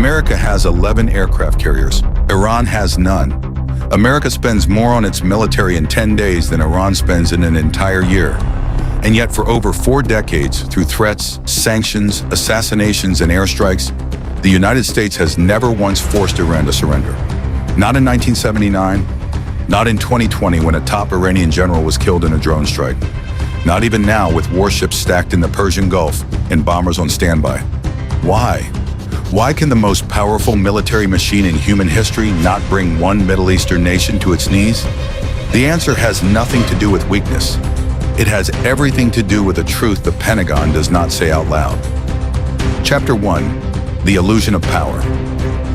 America has 11 aircraft carriers. Iran has none. America spends more on its military in 10 days than Iran spends in an entire year. And yet for over 4 decades, through threats, sanctions, assassinations, and airstrikes, the United States has never once forced Iran to surrender. Not in 1979, not in 2020 when a top Iranian general was killed in a drone strike. Not even now with warships stacked in the Persian Gulf and bombers on standby. Why? Why can the most powerful military machine in human history not bring one Middle Eastern nation to its knees? The answer has nothing to do with weakness. It has everything to do with a truth the Pentagon does not say out loud. Chapter 1. The Illusion of Power.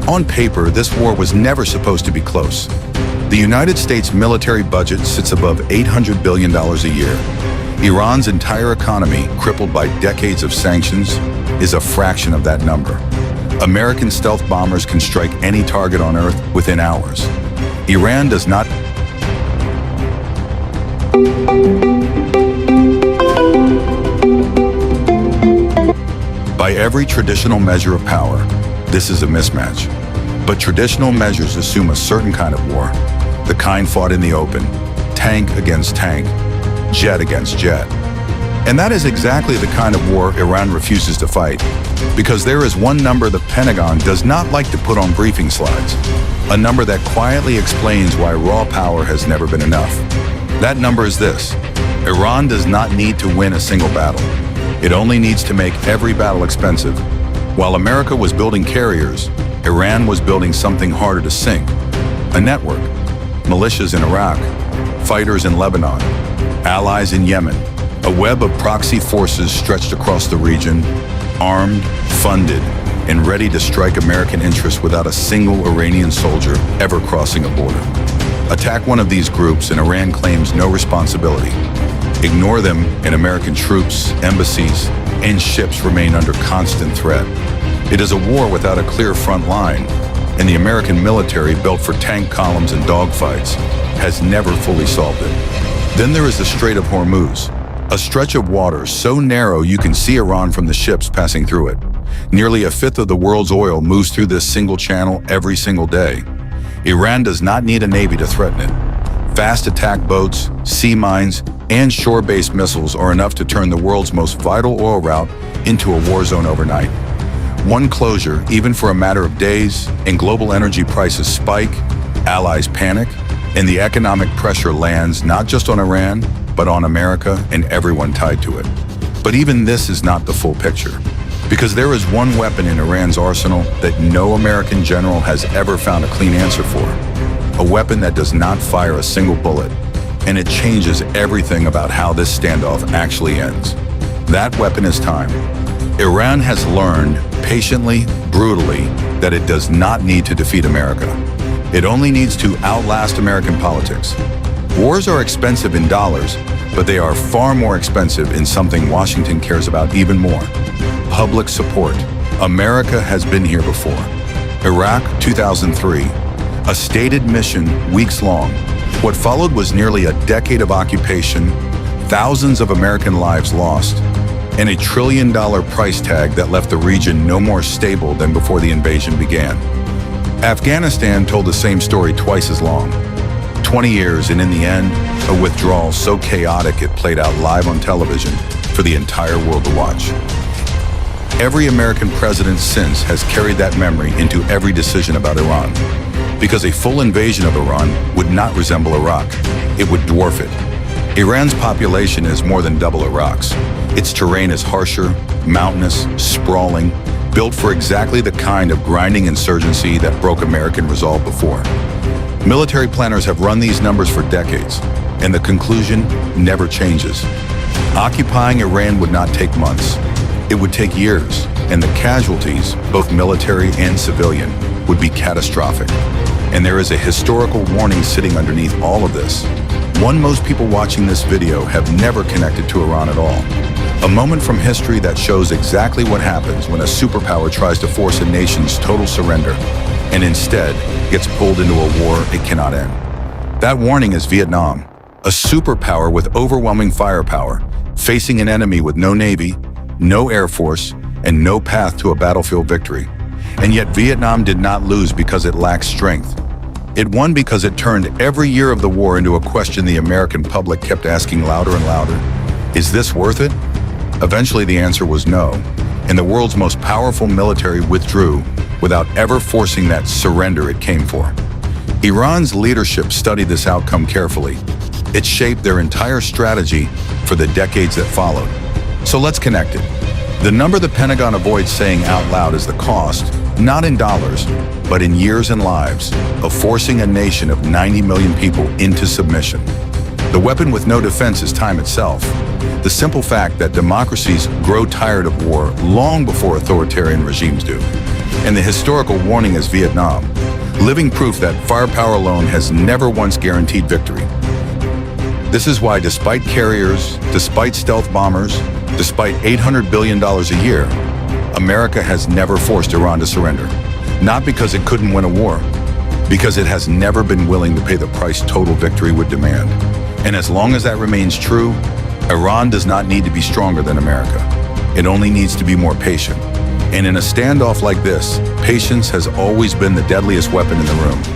On paper, this war was never supposed to be close. The United States military budget sits above $800 billion a year. Iran's entire economy, crippled by decades of sanctions, is a fraction of that number. American stealth bombers can strike any target on Earth within hours. Iran does not. By every traditional measure of power, this is a mismatch. But traditional measures assume a certain kind of war, the kind fought in the open, tank against tank, jet against jet. And that is exactly the kind of war Iran refuses to fight, because there is one number the Pentagon does not like to put on briefing slides, a number that quietly explains why raw power has never been enough. That number is this: Iran does not need to win a single battle. It only needs to make every battle expensive. While America was building carriers, Iran was building something harder to sink: a network, militias in Iraq, fighters in Lebanon, allies in Yemen, a web of proxy forces stretched across the region, armed, funded, and ready to strike American interests without a single Iranian soldier ever crossing a border. Attack one of these groups and Iran claims no responsibility. Ignore them and American troops, embassies, and ships remain under constant threat. It is a war without a clear front line, and the American military, built for tank columns and dogfights, has never fully solved it. Then there is the Strait of Hormuz, a stretch of water so narrow you can see Iran from the ships passing through it. Nearly a fifth of the world's oil moves through this single channel every single day. Iran does not need a navy to threaten it. Fast attack boats, sea mines, and shore-based missiles are enough to turn the world's most vital oil route into a war zone overnight. One closure, even for a matter of days, and global energy prices spike, allies panic, and the economic pressure lands not just on Iran, but on America and everyone tied to it. But even this is not the full picture, because there is one weapon in Iran's arsenal that no American general has ever found a clean answer for. A weapon that does not fire a single bullet, and it changes everything about how this standoff actually ends. That weapon is time. Iran has learned, patiently, brutally, that it does not need to defeat America. It only needs to outlast American politics. Wars are expensive in dollars, but they are far more expensive in something Washington cares about even more: public support. America has been here before. Iraq, 2003. A stated mission, weeks long. What followed was nearly a decade of occupation, thousands of American lives lost, and $1 trillion price tag that left the region no more stable than before the invasion began. Afghanistan told the same story twice as long. 20 years, and in the end, a withdrawal so chaotic it played out live on television for the entire world to watch. Every American president since has carried that memory into every decision about Iran, because a full invasion of Iran would not resemble Iraq. It would dwarf it. Iran's population is more than double Iraq's. Its terrain is harsher, mountainous, sprawling, built for exactly the kind of grinding insurgency that broke American resolve before. Military planners have run these numbers for decades, and the conclusion never changes. Occupying Iran would not take months. It would take years, and the casualties, both military and civilian, would be catastrophic. And there is a historical warning sitting underneath all of this. One most people watching this video have never connected to Iran at all. A moment from history that shows exactly what happens when a superpower tries to force a nation's total surrender, and instead gets pulled into a war it cannot end. That warning is Vietnam, a superpower with overwhelming firepower, facing an enemy with no navy, no air force, and no path to a battlefield victory. And yet Vietnam did not lose because it lacked strength. It won because it turned every year of the war into a question the American public kept asking louder and louder. Is this worth it? Eventually the answer was no, and the world's most powerful military withdrew without ever forcing that surrender it came for. Iran's leadership studied this outcome carefully. It shaped their entire strategy for the decades that followed. So let's connect it. The number the Pentagon avoids saying out loud is the cost, not in dollars, but in years and lives, of forcing a nation of 90 million people into submission. The weapon with no defense is time itself. The simple fact that democracies grow tired of war long before authoritarian regimes do. And the historical warning is Vietnam, living proof that firepower alone has never once guaranteed victory. This is why despite carriers, despite stealth bombers, despite $800 billion a year, America has never forced Iran to surrender. Not because it couldn't win a war, because it has never been willing to pay the price total victory would demand. And as long as that remains true, Iran does not need to be stronger than America. It only needs to be more patient. And in a standoff like this, patience has always been the deadliest weapon in the room.